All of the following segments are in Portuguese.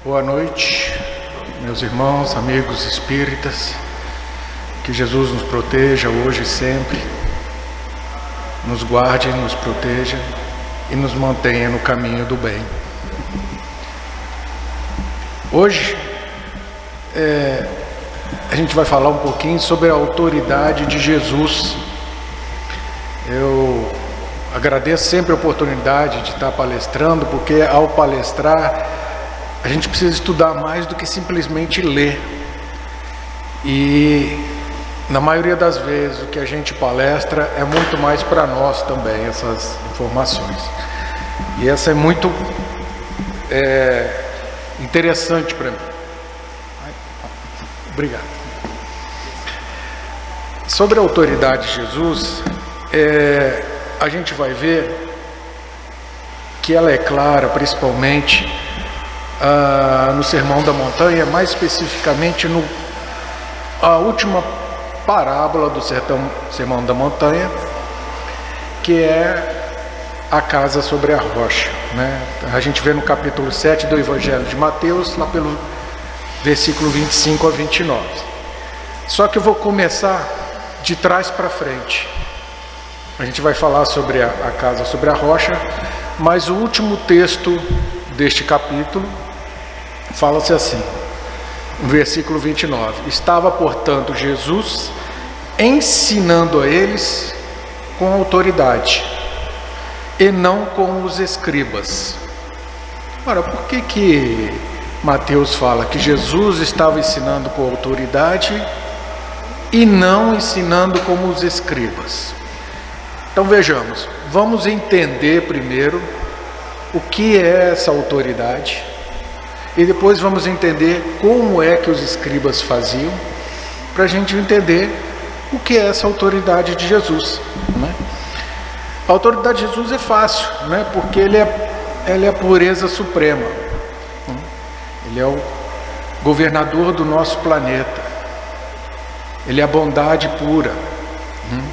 Boa noite, meus irmãos, amigos espíritas. Que Jesus nos proteja hoje e sempre, nos guarde, nos proteja e nos mantenha no caminho do bem. Hoje a gente vai falar um pouquinho sobre a autoridade de Jesus. Eu agradeço sempre a oportunidade de estar palestrando, porque ao palestrar a gente precisa estudar mais do que simplesmente ler. E na maioria das vezes o que a gente palestra é muito mais para nós também, essas informações. E essa é muito interessante para mim. Obrigado. Sobre a autoridade de Jesus, a gente vai ver que ela é clara, principalmente no Sermão da Montanha, mais especificamente a última parábola do Sermão da Montanha, que é a casa sobre a rocha, né? A gente vê no capítulo 7 do Evangelho de Mateus, lá pelo versículo 25 a 29. Só que eu vou começar de trás para frente. A gente vai falar sobre a casa sobre a rocha, mas o último texto deste capítulo fala-se assim, no versículo 29. Estava, portanto, Jesus ensinando a eles com autoridade, e não com os escribas. Ora, por que Mateus fala que Jesus estava ensinando com autoridade e não ensinando como os escribas? Então vejamos, vamos entender primeiro o que é essa autoridade e depois vamos entender como é que os escribas faziam, para a gente entender o que é essa autoridade de Jesus, né? A autoridade de Jesus é fácil, né? Porque ele é a pureza suprema, né? Ele é o governador do nosso planeta, ele é a bondade pura, né?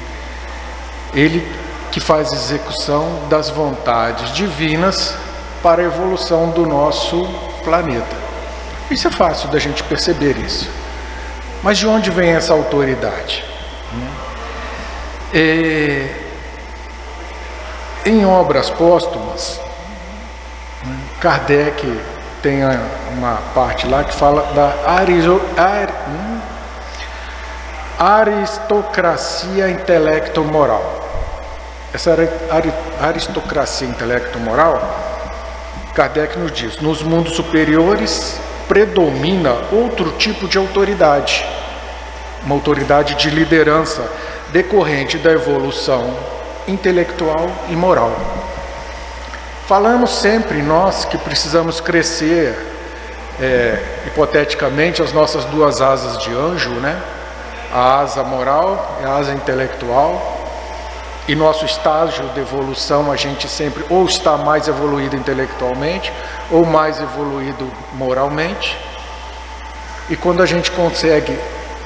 Ele que faz execução das vontades divinas para a evolução do nosso planeta. Isso é fácil da gente perceber isso. Mas de onde vem essa autoridade? Em obras póstumas, Kardec tem uma parte lá que fala da aristocracia intelecto-moral. Essa aristocracia intelecto-moral, Kardec nos diz, nos mundos superiores predomina outro tipo de autoridade, uma autoridade de liderança decorrente da evolução intelectual e moral. Falamos sempre, nós que precisamos crescer, hipoteticamente, as nossas duas asas de anjo, né? A asa moral e a asa intelectual. E nosso estágio de evolução, a gente sempre ou está mais evoluído intelectualmente ou mais evoluído moralmente. E quando a gente consegue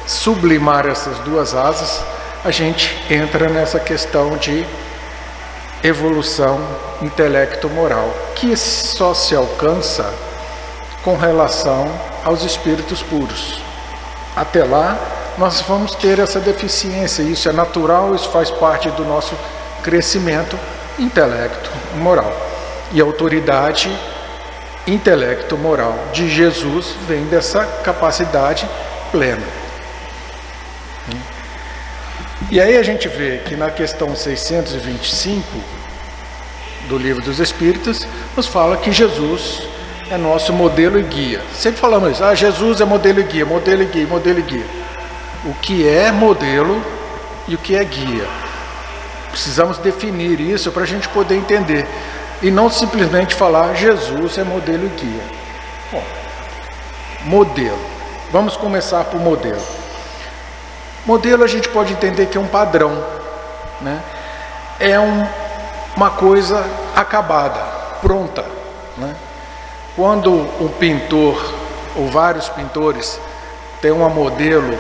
sublimar essas duas asas, a gente entra nessa questão de evolução intelecto-moral, que só se alcança com relação aos espíritos puros. Até lá, nós vamos ter essa deficiência, isso é natural, isso faz parte do nosso crescimento intelecto-moral. E a autoridade intelecto-moral de Jesus vem dessa capacidade plena. E aí a gente vê que na questão 625 do Livro dos Espíritos, nos fala que Jesus é nosso modelo e guia. Sempre falamos isso, Jesus é modelo e guia, modelo e guia, modelo e guia. O que é modelo e o que é guia? Precisamos definir isso para a gente poder entender. E não simplesmente falar Jesus é modelo e guia. Bom, modelo. Vamos começar por modelo. Modelo a gente pode entender que é um padrão, né? É uma coisa acabada, pronta, né? Quando um pintor ou vários pintores têm uma modelo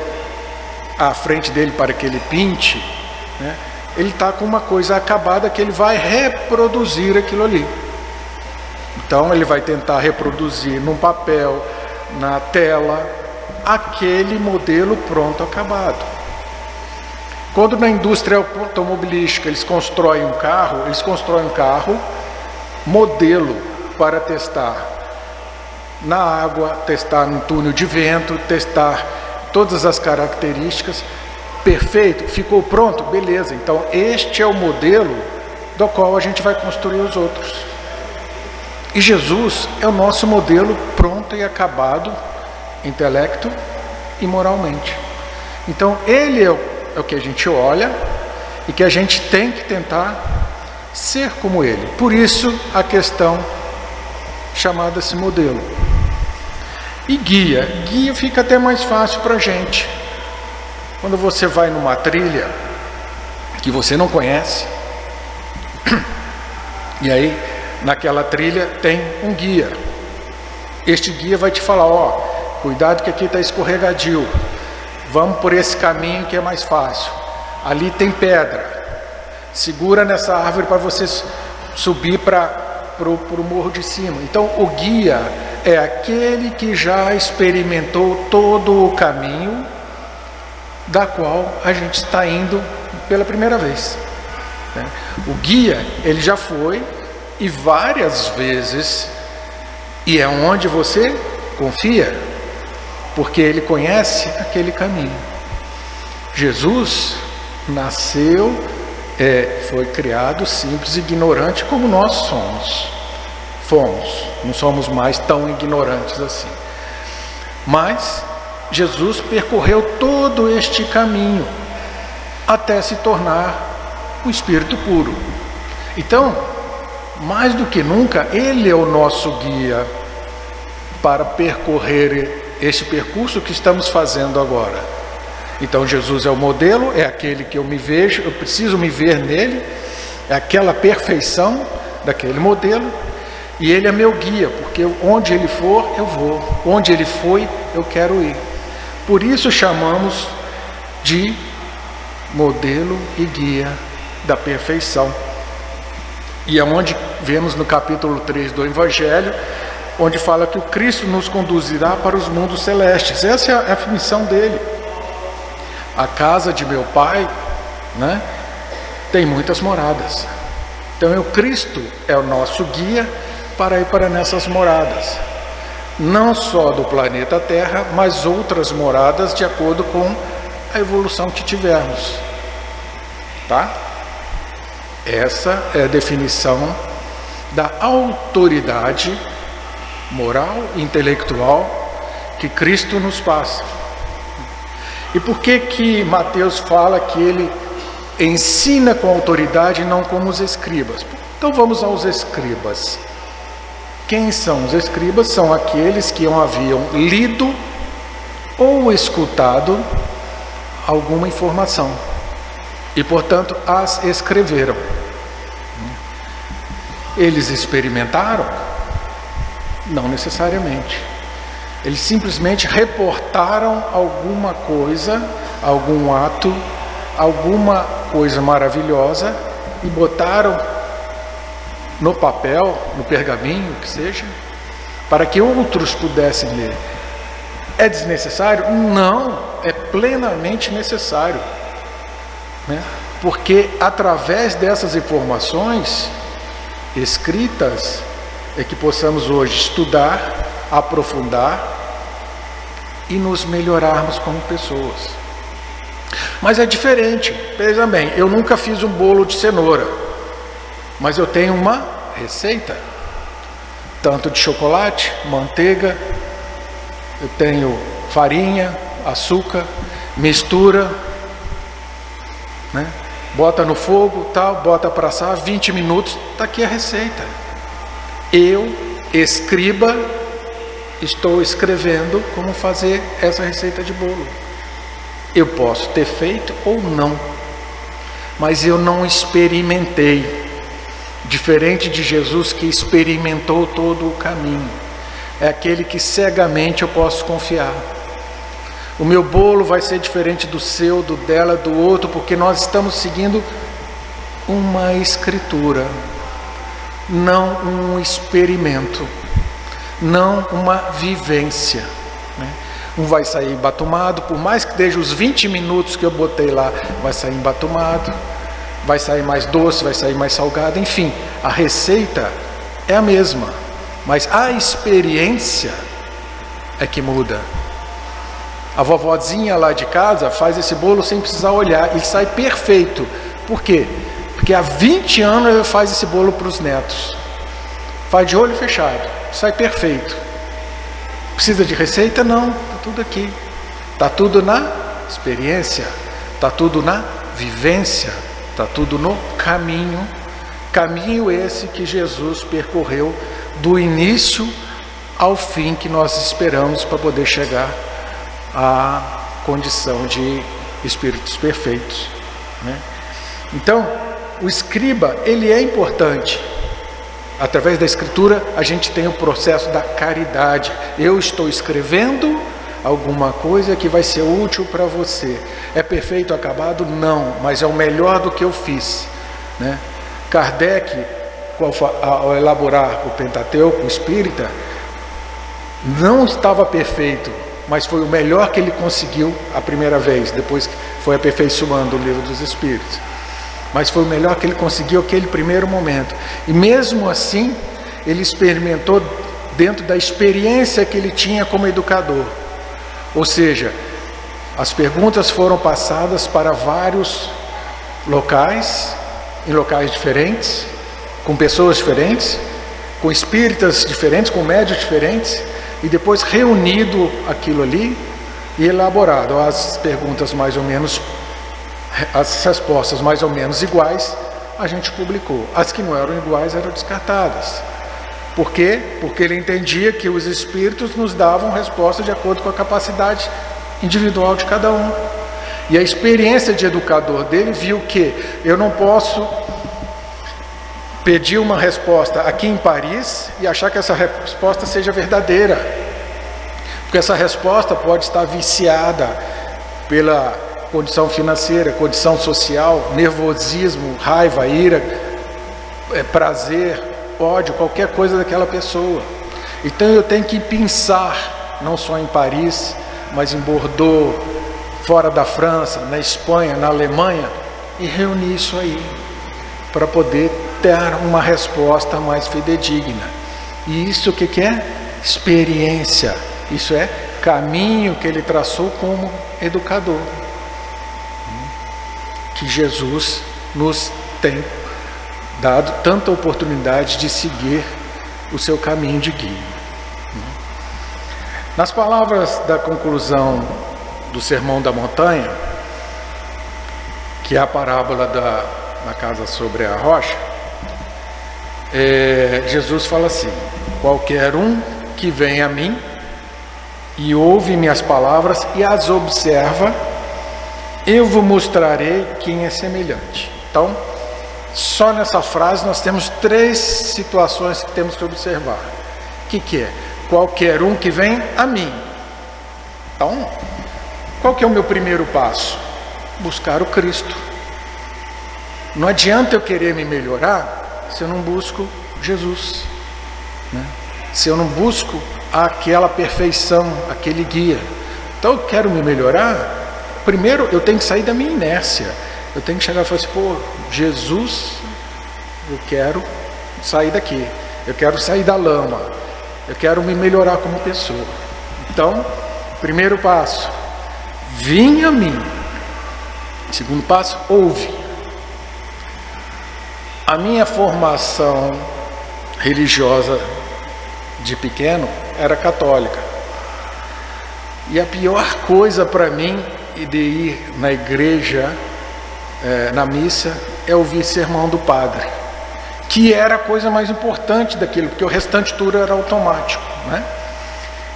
à frente dele para que ele pinte, né? Ele está com uma coisa acabada que ele vai reproduzir aquilo ali. Então ele vai tentar reproduzir num papel, na tela, aquele modelo pronto, acabado. Quando na indústria automobilística eles constroem um carro modelo para testar na água, testar no túnel de vento, testar todas as características. Perfeito, ficou pronto? Beleza, então este é o modelo do qual a gente vai construir os outros. E Jesus é o nosso modelo pronto e acabado, intelecto e moralmente. Então ele é o que a gente olha e que a gente tem que tentar ser como ele. Por isso a questão chamada-se modelo. E guia fica até mais fácil para a gente. Quando você vai numa trilha que você não conhece, e aí naquela trilha tem um guia. Este guia vai te falar, ó, cuidado que aqui está escorregadio, vamos por esse caminho que é mais fácil, ali tem pedra, segura nessa árvore para você subir para o morro de cima. Então o guia é aquele que já experimentou todo o caminho da qual a gente está indo pela primeira vez. O guia, ele já foi e várias vezes, e é onde você confia, porque ele conhece aquele caminho. Jesus nasceu, foi criado simples e ignorante como nós fomos, não somos mais tão ignorantes assim. Mas Jesus percorreu todo este caminho até se tornar um espírito puro. Então, mais do que nunca, ele é o nosso guia para percorrer este percurso que estamos fazendo agora. Então Jesus é o modelo, é aquele que eu me vejo, eu preciso me ver nele, é aquela perfeição daquele modelo, e ele é meu guia, porque onde ele for, eu vou, onde ele foi, eu quero ir. Por isso chamamos de modelo e guia da perfeição. E é onde vemos no capítulo 3 do Evangelho, onde fala que o Cristo nos conduzirá para os mundos celestes. Essa é a missão dele. A casa de meu Pai, né, tem muitas moradas. Então o Cristo é o nosso guia para ir para nessas moradas. Não só do planeta Terra, mas outras moradas de acordo com a evolução que tivermos. Tá? Essa é a definição da autoridade moral e intelectual que Cristo nos passa. E por que Mateus fala que ele ensina com autoridade e não como os escribas? Então vamos aos escribas. Quem são os escribas? São aqueles que haviam lido ou escutado alguma informação e, portanto, as escreveram. Eles experimentaram? Não necessariamente. Eles simplesmente reportaram alguma coisa, algum ato, alguma coisa maravilhosa e botaram no papel, no pergaminho, que seja, para que outros pudessem ler. É desnecessário? Não, é plenamente necessário, né? Porque através dessas informações escritas é que possamos hoje estudar, aprofundar e nos melhorarmos como pessoas. Mas é diferente. Veja bem, eu nunca fiz um bolo de cenoura, mas eu tenho uma receita, tanto de chocolate, manteiga, eu tenho farinha, açúcar, mistura, né? Bota no fogo, tal, bota para assar, 20 minutos, está aqui a receita. Eu, escriba, estou escrevendo como fazer essa receita de bolo. Eu posso ter feito ou não, mas eu não experimentei. Diferente de Jesus, que experimentou todo o caminho. É aquele que cegamente eu posso confiar. O meu bolo vai ser diferente do seu, do dela, do outro, porque nós estamos seguindo uma escritura. não um experimento, não uma vivência, né? Um vai sair embatumado, por mais que deixe os 20 minutos que eu botei lá, vai sair embatumado, vai sair mais doce, vai sair mais salgado, enfim, a receita é a mesma, mas a experiência é que muda. A vovozinha lá de casa faz esse bolo sem precisar olhar e sai perfeito. Por quê? Porque há 20 anos ela faz esse bolo para os netos. Faz de olho fechado, sai perfeito. Precisa de receita? Não, está tudo aqui. Está tudo na experiência, está tudo na vivência, está tudo no caminho. Caminho esse que Jesus percorreu do início ao fim, que nós esperamos para poder chegar à condição de espíritos perfeitos, né? Então, o escriba, ele é importante. Através da escritura, a gente tem o processo da caridade. Eu estou escrevendo alguma coisa que vai ser útil para você. É perfeito, acabado? Não, mas é o melhor do que eu fiz, né? Kardec, ao elaborar o Pentateuco, o Espírita, não estava perfeito, mas foi o melhor que ele conseguiu a primeira vez, depois que foi aperfeiçoando o Livro dos Espíritos. Mas foi o melhor que ele conseguiu aquele primeiro momento. E mesmo assim, ele experimentou dentro da experiência que ele tinha como educador. Ou seja, as perguntas foram passadas para vários locais, em locais diferentes, com pessoas diferentes, com espíritas diferentes, com médios diferentes, e depois reunido aquilo ali e elaborado. As perguntas mais ou menos, as respostas mais ou menos iguais, a gente publicou. As que não eram iguais eram descartadas. Por quê? Porque ele entendia que os espíritos nos davam respostas de acordo com a capacidade individual de cada um. E a experiência de educador dele viu que eu não posso pedir uma resposta aqui em Paris e achar que essa resposta seja verdadeira, porque essa resposta pode estar viciada pela condição financeira, condição social, nervosismo, raiva, ira, prazer, ódio, qualquer coisa daquela pessoa. Então eu tenho que pensar, não só em Paris, mas em Bordeaux, fora da França, na Espanha, na Alemanha, e reunir isso aí, para poder ter uma resposta mais fidedigna. E isso o que é? Experiência. Isso é caminho que ele traçou como educador, que Jesus nos tem dado tanta oportunidade de seguir o seu caminho de guia. Nas palavras da conclusão do Sermão da Montanha, que é a parábola da casa sobre a rocha, Jesus fala assim: qualquer um que vem a mim e ouve minhas palavras e as observa, eu vos mostrarei quem é semelhante. Então, só nessa frase nós temos 3 situações que temos que observar. O que é? Qualquer um que vem a mim. Então, qual que é o meu primeiro passo? Buscar o Cristo. Não adianta eu querer me melhorar se eu não busco Jesus, né? Se eu não busco aquela perfeição, aquele guia. Então eu quero me melhorar, primeiro eu tenho que sair da minha inércia. Eu tenho que chegar e falar assim: pô, Jesus, eu quero sair daqui, eu quero sair da lama, eu quero me melhorar como pessoa. Então, primeiro passo, vem a mim. Segundo passo, ouve. A minha formação religiosa de pequeno era católica. E a pior coisa para mim de ir na igreja, na missa, é ouvir sermão do padre, que era a coisa mais importante daquilo, porque o restante tudo era automático, né?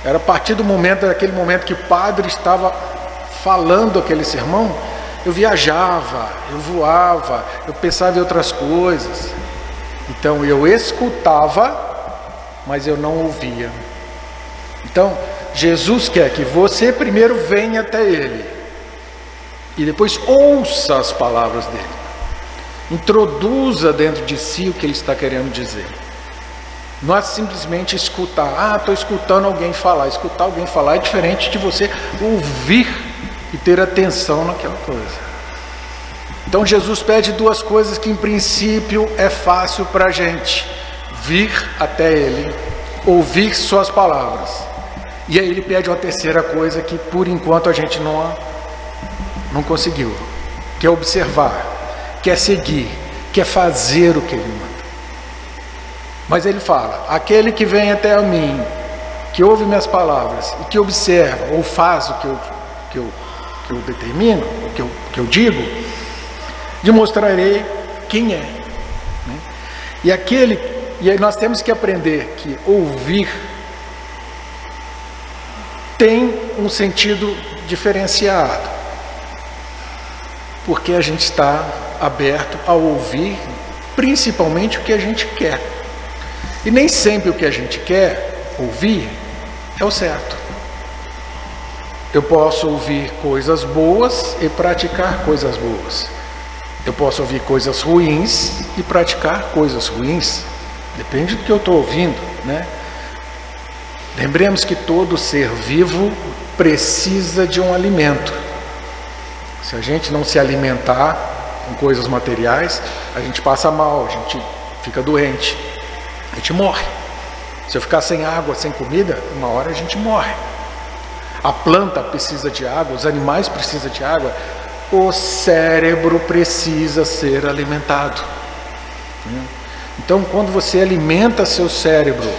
Era a partir do momento, daquele momento que o padre estava falando aquele sermão, eu viajava, eu voava, eu pensava em outras coisas. Então eu escutava, mas eu não ouvia. Então Jesus quer que você primeiro venha até Ele e depois ouça as palavras dele, introduza dentro de si o que Ele está querendo dizer. Não é simplesmente escutar. Estou escutando alguém falar. Escutar alguém falar é diferente de você ouvir e ter atenção naquela coisa. Então Jesus pede duas coisas que em princípio é fácil para a gente: vir até Ele, ouvir suas palavras. E aí Ele pede uma terceira coisa que por enquanto a gente não conseguiu, que é observar, que é seguir, que é fazer o que Ele manda. Mas Ele fala: aquele que vem até a mim, que ouve minhas palavras e que observa ou faz o que eu determino, o que eu digo, lhe mostrarei quem é. E aí nós temos que aprender que ouvir tem um sentido diferenciado, porque a gente está aberto a ouvir principalmente o que a gente quer. E nem sempre o que a gente quer ouvir é o certo. Eu posso ouvir coisas boas e praticar coisas boas. Eu posso ouvir coisas ruins e praticar coisas ruins. Depende do que eu estou ouvindo, né? Lembremos que todo ser vivo precisa de um alimento. Se a gente não se alimentar com coisas materiais, a gente passa mal, a gente fica doente, a gente morre. Se eu ficar sem água, sem comida, uma hora a gente morre. A planta precisa de água, os animais precisam de água. O cérebro precisa ser alimentado. Então, quando você alimenta seu cérebro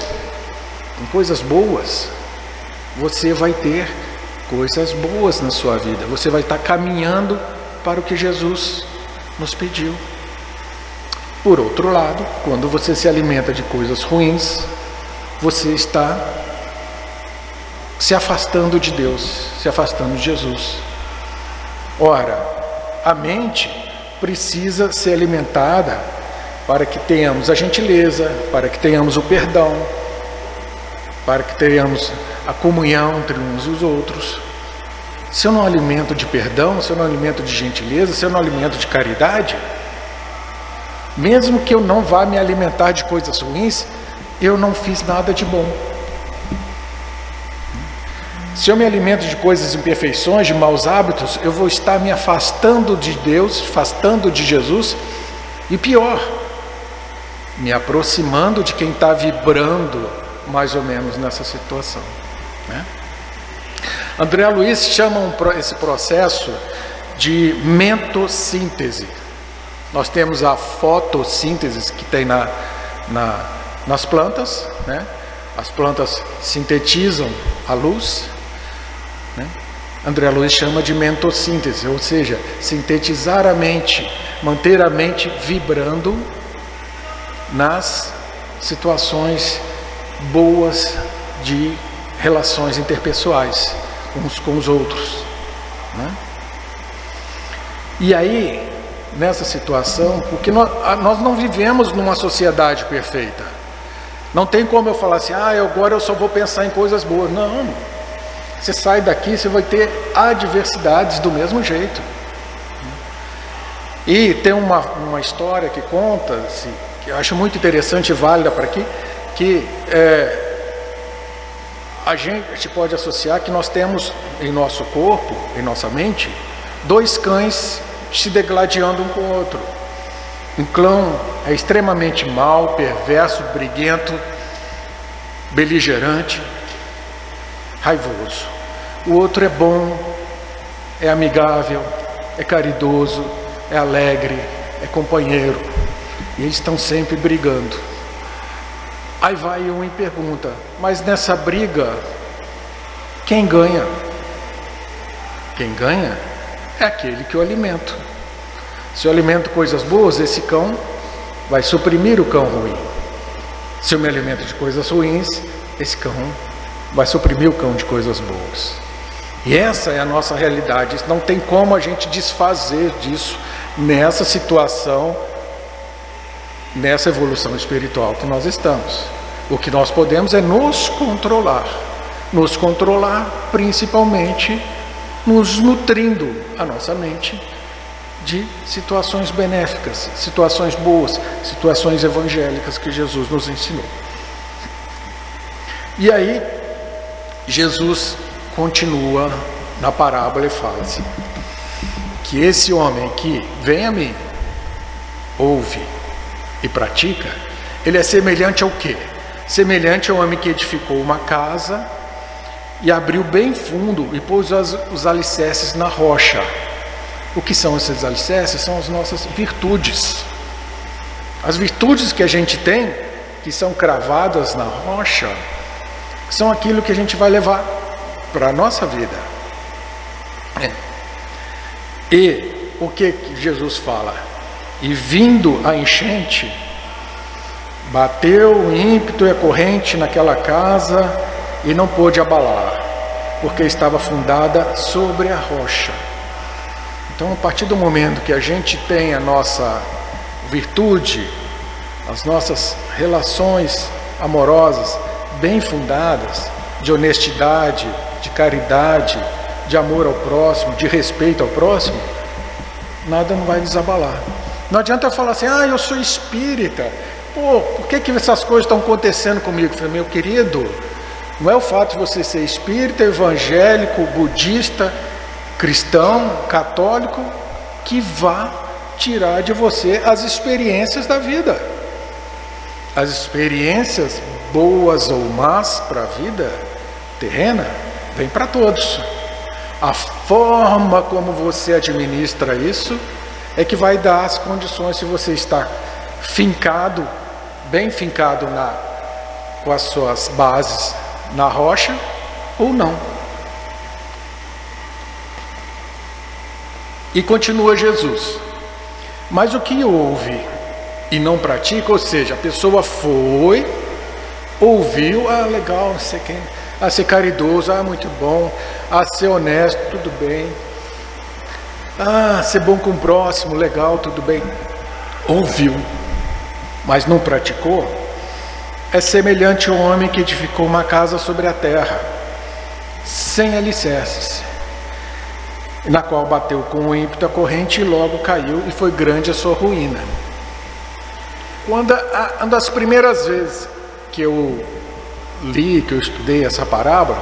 com coisas boas, você vai ter coisas boas na sua vida. Você vai estar caminhando para o que Jesus nos pediu. Por outro lado, quando você se alimenta de coisas ruins, você está se afastando de Deus, se afastando de Jesus. Ora, a mente precisa ser alimentada para que tenhamos a gentileza, para que tenhamos o perdão, para que tenhamos a comunhão entre uns e os outros. Se eu não alimento de perdão, se eu não alimento de gentileza, se eu não alimento de caridade, mesmo que eu não vá me alimentar de coisas ruins, eu não fiz nada de bom. Se eu me alimento de coisas imperfeições, de maus hábitos, eu vou estar me afastando de Deus, afastando de Jesus, e pior, me aproximando de quem está vibrando mais ou menos nessa situação, né? André Luiz chama esse processo de mentossíntese. Nós temos a fotossíntese que tem nas plantas, né? As plantas sintetizam a luz, né? André Luiz chama de mentossíntese, ou seja, sintetizar a mente, manter a mente vibrando nas situações boas de relações interpessoais uns com os outros, né? E aí, nessa situação, porque nós não vivemos numa sociedade perfeita. Não tem como eu falar assim: agora eu só vou pensar em coisas boas. Não. Você sai daqui, você vai ter adversidades do mesmo jeito. E tem uma história que conta, que eu acho muito interessante e válida para aqui, que a gente pode associar que nós temos em nosso corpo, em nossa mente, dois cães se degladiando um com o outro. Um cão é extremamente mau, perverso, briguento, beligerante, raivoso. O outro é bom, é amigável, é caridoso, é alegre, é companheiro. E eles estão sempre brigando. Aí vai um e pergunta: mas nessa briga, quem ganha? Quem ganha é aquele que eu alimento. Se eu alimento coisas boas, esse cão vai suprimir o cão ruim. Se eu me alimento de coisas ruins, esse cão vai suprimir o cão de coisas boas. E essa é a nossa realidade. Não tem como a gente desfazer disso nessa situação, nessa evolução espiritual que nós estamos. O que nós podemos é nos controlar principalmente nos nutrindo a nossa mente de situações benéficas, situações boas, situações evangélicas que Jesus nos ensinou. E aí, Jesus continua na parábola e fala assim, que esse homem que vem a mim, ouve e pratica, ele é semelhante ao quê? Semelhante ao homem que edificou uma casa e abriu bem fundo e pôs os alicerces na rocha. O que são esses alicerces? São as nossas virtudes. As virtudes que a gente tem, que são cravadas na rocha, são aquilo que a gente vai levar para a nossa vida. E o que Jesus fala? E vindo a enchente, bateu o ímpeto e a corrente naquela casa e não pôde abalar, porque estava fundada sobre a rocha. Então, a partir do momento que a gente tem a nossa virtude, as nossas relações amorosas bem fundadas, de honestidade, de caridade, de amor ao próximo, de respeito ao próximo, nada não vai nos abalar. Não adianta eu falar assim, eu sou espírita, por que essas coisas estão acontecendo comigo? Eu falei, meu querido, não é o fato de você ser espírita, evangélico, budista, cristão, católico, que vá tirar de você as experiências da vida. As experiências boas ou más para a vida terrena, vem para todos. A forma como você administra isso é que vai dar as condições se você está fincado, bem fincado com as suas bases na rocha ou não. E continua Jesus. Mas o que ouve e não pratica, ou seja, a pessoa foi, ouviu, legal, a ser caridoso, muito bom, a ser honesto, tudo bem, ser bom com o próximo, legal, tudo bem, ouviu, mas não praticou, é semelhante ao homem que edificou uma casa sobre a terra, sem alicerces, na qual bateu com o ímpeto a corrente e logo caiu, e foi grande a sua ruína. Uma das primeiras vezes que eu li, que eu estudei essa parábola,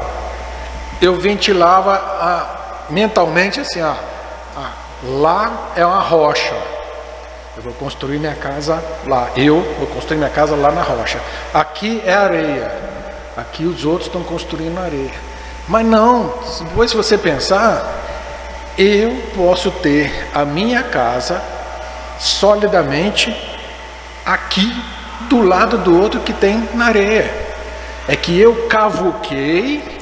eu ventilava mentalmente assim, lá é uma rocha, eu vou construir minha casa lá, eu vou construir minha casa lá na rocha, aqui é areia, aqui os outros estão construindo areia. Mas não, depois se você pensar, eu posso ter a minha casa solidamente aqui do lado do outro que tem na areia. É que eu cavuquei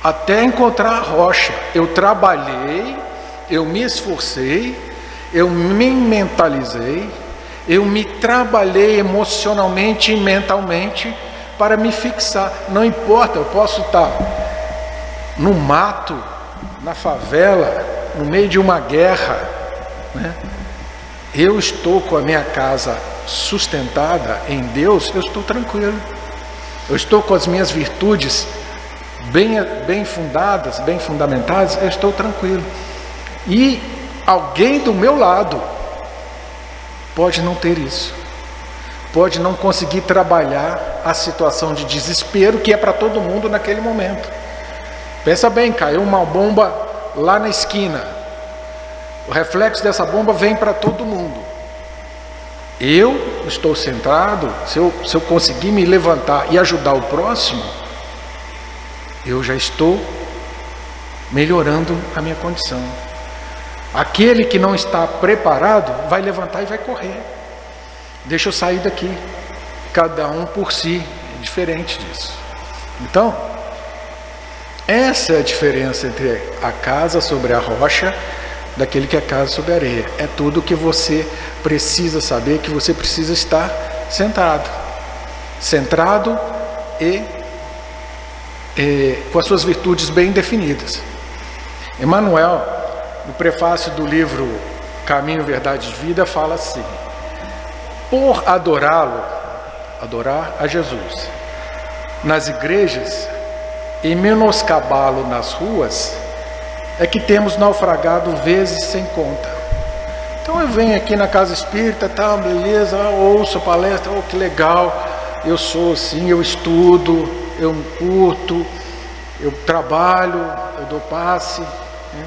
até encontrar a rocha. Eu trabalhei, eu me esforcei, eu me mentalizei, eu me trabalhei emocionalmente e mentalmente para me fixar. Não importa, eu posso estar no mato, na favela, no meio de uma guerra, né? Eu estou com a minha casa sustentada em Deus, eu estou tranquilo. Eu estou com as minhas virtudes bem fundadas, bem fundamentadas, eu estou tranquilo. E alguém do meu lado pode não ter isso, pode não conseguir trabalhar a situação de desespero que é para todo mundo naquele momento. Pensa bem, caiu uma bomba lá na esquina, o reflexo dessa bomba vem para todo mundo. Eu estou centrado, se eu conseguir me levantar e ajudar o próximo, eu já estou melhorando a minha condição. Aquele que não está preparado vai levantar e vai correr. Deixa eu sair daqui. Cada um por si, é diferente disso. Então, essa é a diferença entre a casa sobre a rocha daquele que é casa sobre a areia. É tudo que você precisa saber, que você precisa estar centrado e com as suas virtudes bem definidas. Emmanuel, no prefácio do livro Caminho, Verdade e Vida, fala assim: por adorá-lo, adorar a Jesus, nas igrejas e menoscabá-lo nas ruas, é que temos naufragado vezes sem conta. Então eu venho aqui na casa espírita, tá, beleza, ouço a palestra, que legal, eu sou assim, eu estudo, eu curto, eu trabalho, eu dou passe, né?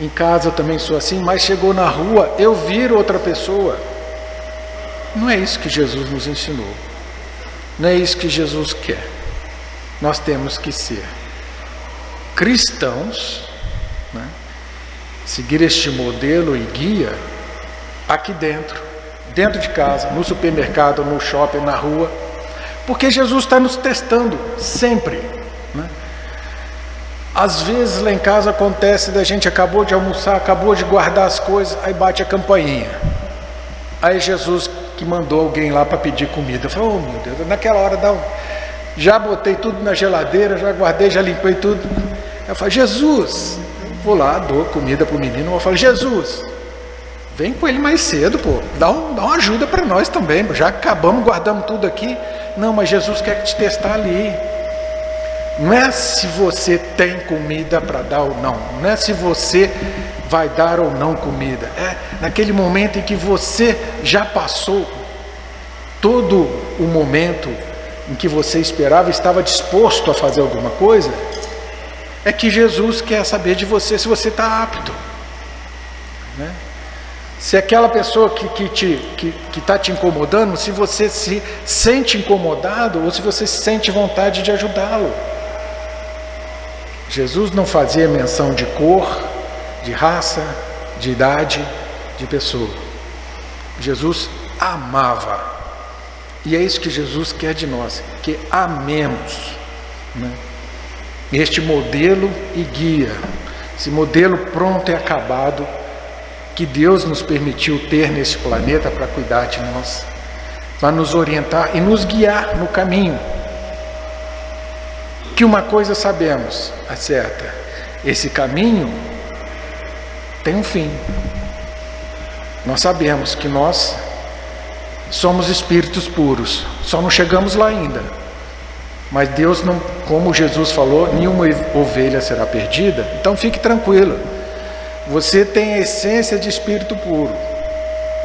Em casa eu também sou assim, mas chegou na rua, eu viro outra pessoa. Não é isso que Jesus nos ensinou. Não é isso que Jesus quer. Nós temos que ser cristãos, né? Seguir este modelo e guia aqui dentro de casa, no supermercado, no shopping, na rua, porque Jesus está nos testando sempre, né? Às vezes lá em casa acontece da gente acabou de almoçar, acabou de guardar as coisas, aí bate a campainha. Aí Jesus que mandou alguém lá para pedir comida. Eu falo, oh meu Deus, naquela hora já botei tudo na geladeira, já guardei, já limpei tudo. Eu falo, Jesus, vou lá, dou comida para o menino, eu falo, Jesus, vem com ele mais cedo, pô, dá uma ajuda para nós também, já acabamos, guardamos tudo aqui. Não, mas Jesus quer te testar ali. Não é se você tem comida para dar ou não, não é se você vai dar ou não comida, é naquele momento em que você já passou todo o momento em que você esperava, estava disposto a fazer alguma coisa, é que Jesus quer saber de você se você está apto, né? Se aquela pessoa que está te incomodando, se você se sente incomodado ou se você sente vontade de ajudá-lo. Jesus não fazia menção de cor, de raça, de idade, de pessoa. Jesus amava. E é isso que Jesus quer de nós, que amemos, né? Este modelo e guia, esse modelo pronto e acabado, que Deus nos permitiu ter neste planeta para cuidar de nós, para nos orientar e nos guiar no caminho. Que uma coisa sabemos, a certa, esse caminho tem um fim. Nós sabemos que nós somos espíritos puros, só não chegamos lá ainda. Mas Deus não, como Jesus falou, nenhuma ovelha será perdida, então fique tranquilo. Você tem a essência de espírito puro.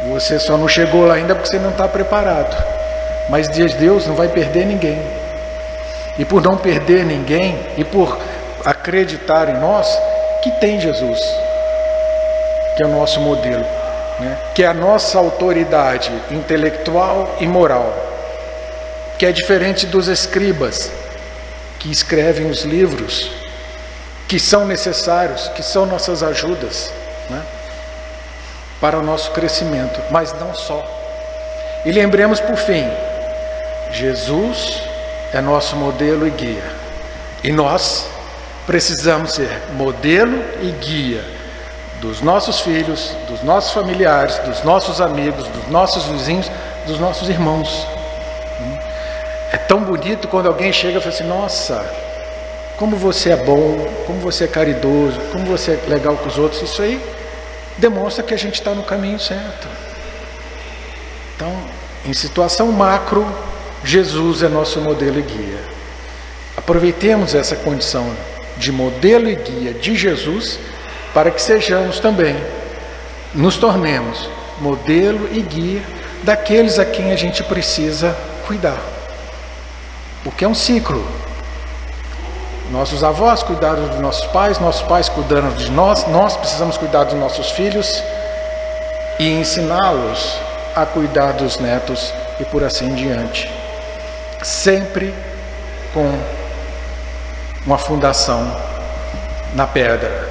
Você só não chegou lá ainda porque você não está preparado. Mas Deus não vai perder ninguém. E por não perder ninguém, e por acreditar em nós, que tem Jesus, que é o nosso modelo, né? Que é a nossa autoridade intelectual e moral, que é diferente dos escribas, que escrevem os livros, que são necessários, que são nossas ajudas, né? Para o nosso crescimento, mas não só. E lembremos por fim, Jesus é nosso modelo e guia. E nós precisamos ser modelo e guia dos nossos filhos, dos nossos familiares, dos nossos amigos, dos nossos vizinhos, dos nossos irmãos. É tão bonito quando alguém chega e fala assim, nossa, como você é bom, como você é caridoso, como você é legal com os outros. Isso aí demonstra que a gente está no caminho certo. Então, em situação macro, Jesus é nosso modelo e guia. Aproveitemos essa condição de modelo e guia de Jesus para que sejamos também, nos tornemos modelo e guia daqueles a quem a gente precisa cuidar. Porque é um ciclo. Nossos avós cuidaram dos nossos pais cuidaram de nós, nós precisamos cuidar dos nossos filhos e ensiná-los a cuidar dos netos e por assim em diante. Sempre com uma fundação na pedra,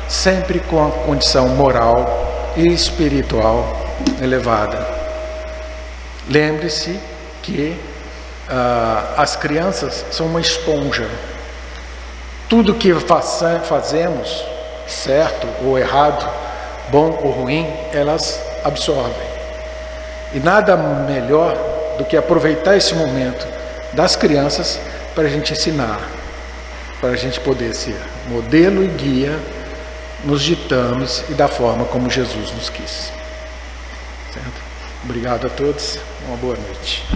sempre com a condição moral e espiritual elevada. Lembre-se que as crianças são uma esponja. Tudo que fazemos, certo ou errado, bom ou ruim, elas absorvem. E nada melhor do que aproveitar esse momento das crianças para a gente ensinar, para a gente poder ser modelo e guia nos ditames e da forma como Jesus nos quis. Certo? Obrigado a todos, uma boa noite.